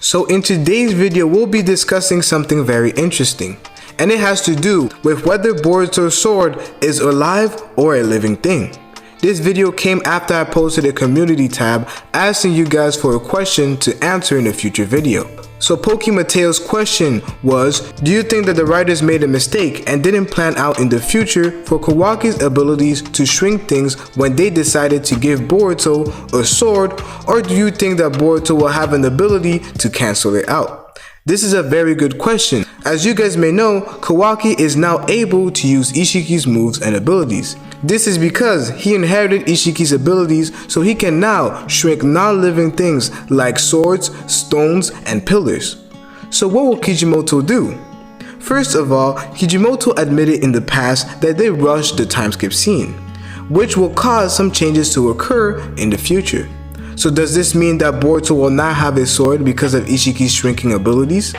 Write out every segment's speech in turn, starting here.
So in today's video, we'll be discussing something very interesting, and it has to do with whether Boruto's sword is alive or a living thing. This video came after I posted a community tab asking you guys for a question to answer in a future video. So Mateo's question was, do you think that the writers made a mistake and didn't plan out in the future for Kawaki's abilities to shrink things when they decided to give Boruto a sword, or do you think that Boruto will have an ability to cancel it out? This is a very good question. As you guys may know, Kawaki is now able to use Ishiki's moves and abilities. This is because he inherited Ishiki's abilities, so he can now shrink non-living things like swords, stones, and pillars. So what will Kijimoto do? First of all, Kijimoto admitted in the past that they rushed the time skip scene, which will cause some changes to occur in the future. So does this mean that Boruto will not have a sword because of Ishiki's shrinking abilities?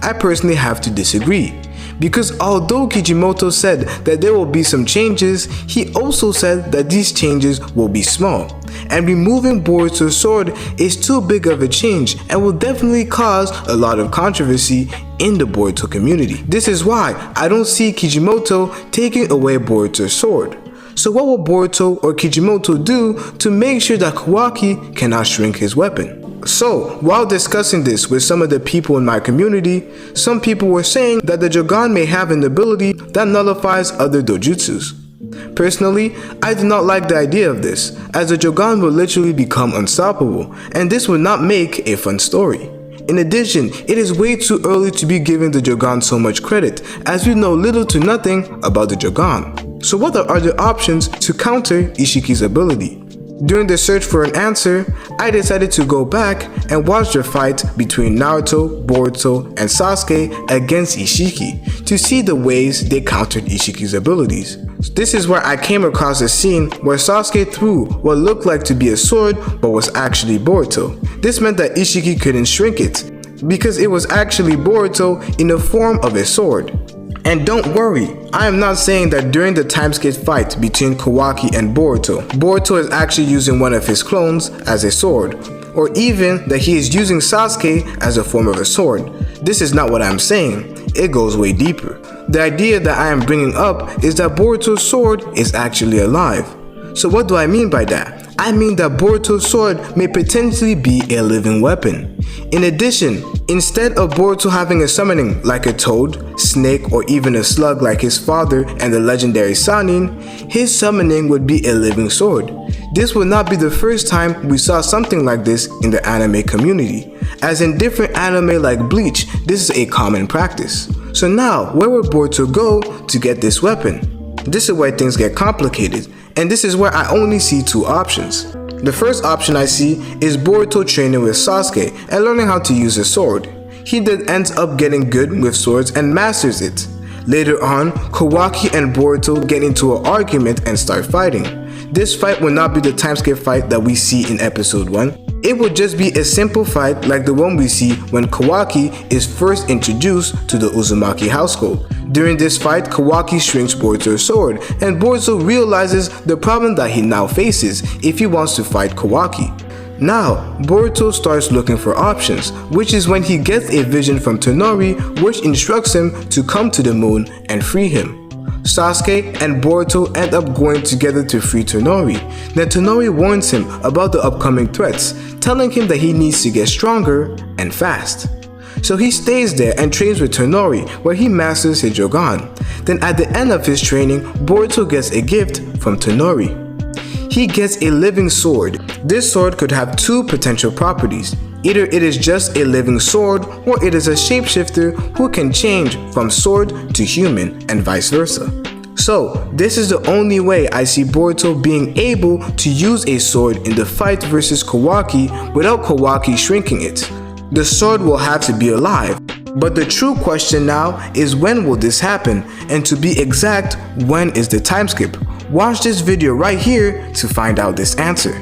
I personally have to disagree. Because although Kijimoto said that there will be some changes, he also said that these changes will be small. And removing Boruto's sword is too big of a change and will definitely cause a lot of controversy in the Boruto community. This is why I don't see Kijimoto taking away Boruto's sword. So what will Boruto or Kijimoto do to make sure that Kawaki cannot shrink his weapon? So, while discussing this with some of the people in my community, some people were saying that the Jogan may have an ability that nullifies other dojutsus. Personally, I do not like the idea of this, as the Jogan will literally become unstoppable, and this would not make a fun story. In addition, it is way too early to be giving the Jogan so much credit, as we know little to nothing about the Jogan. So what are other options to counter Ishiki's ability? During the search for an answer, I decided to go back and watch the fight between Naruto, Boruto, and Sasuke against Ishiki to see the ways they countered Ishiki's abilities. This is where I came across a scene where Sasuke threw what looked like to be a sword but was actually Boruto. This meant that Ishiki couldn't shrink it, because it was actually Boruto in the form of a sword. And don't worry, I am not saying that during the time skip fight between Kawaki and Boruto is actually using one of his clones as a sword, or even that he is using Sasuke as a form of a sword. This is not what I'm saying, it goes way deeper. The idea that I am bringing up is that Boruto's sword is actually alive. So what do I mean by that? I mean that Boruto's sword may potentially be a living weapon. In addition, instead of Boruto having a summoning like a toad, snake, or even a slug like his father and the legendary Sannin, his summoning would be a living sword. This would not be the first time we saw something like this in the anime community, as in different anime like Bleach, this is a common practice. So now, where would Boruto go to get this weapon? This is where things get complicated, and this is where I only see two options. The first option I see is Boruto training with Sasuke and learning how to use a sword. He then ends up getting good with swords and masters it. Later on, Kawaki and Boruto get into an argument and start fighting. This fight will not be the time skip fight that we see in episode 1. It will just be a simple fight like the one we see when Kawaki is first introduced to the Uzumaki household. During this fight, Kawaki shrinks Boruto's sword, and Boruto realizes the problem that he now faces if he wants to fight Kawaki. Now, Boruto starts looking for options, which is when he gets a vision from Tonori which instructs him to come to the moon and free him. Sasuke and Boruto end up going together to free Tonori. Then Tonori warns him about the upcoming threats, telling him that he needs to get stronger and fast. So he stays there and trains with Tonori, where he masters his Jogan. Then at the end of his training, Boruto gets a gift from Tonori. He gets a living sword. This sword could have two potential properties. Either it is just a living sword, or it is a shapeshifter who can change from sword to human and vice versa. So, this is the only way I see Boruto being able to use a sword in the fight versus Kawaki without Kawaki shrinking it. The sword will have to be alive, but the true question now is when will this happen, and to be exact, when is the time skip? Watch this video right here to find out this answer.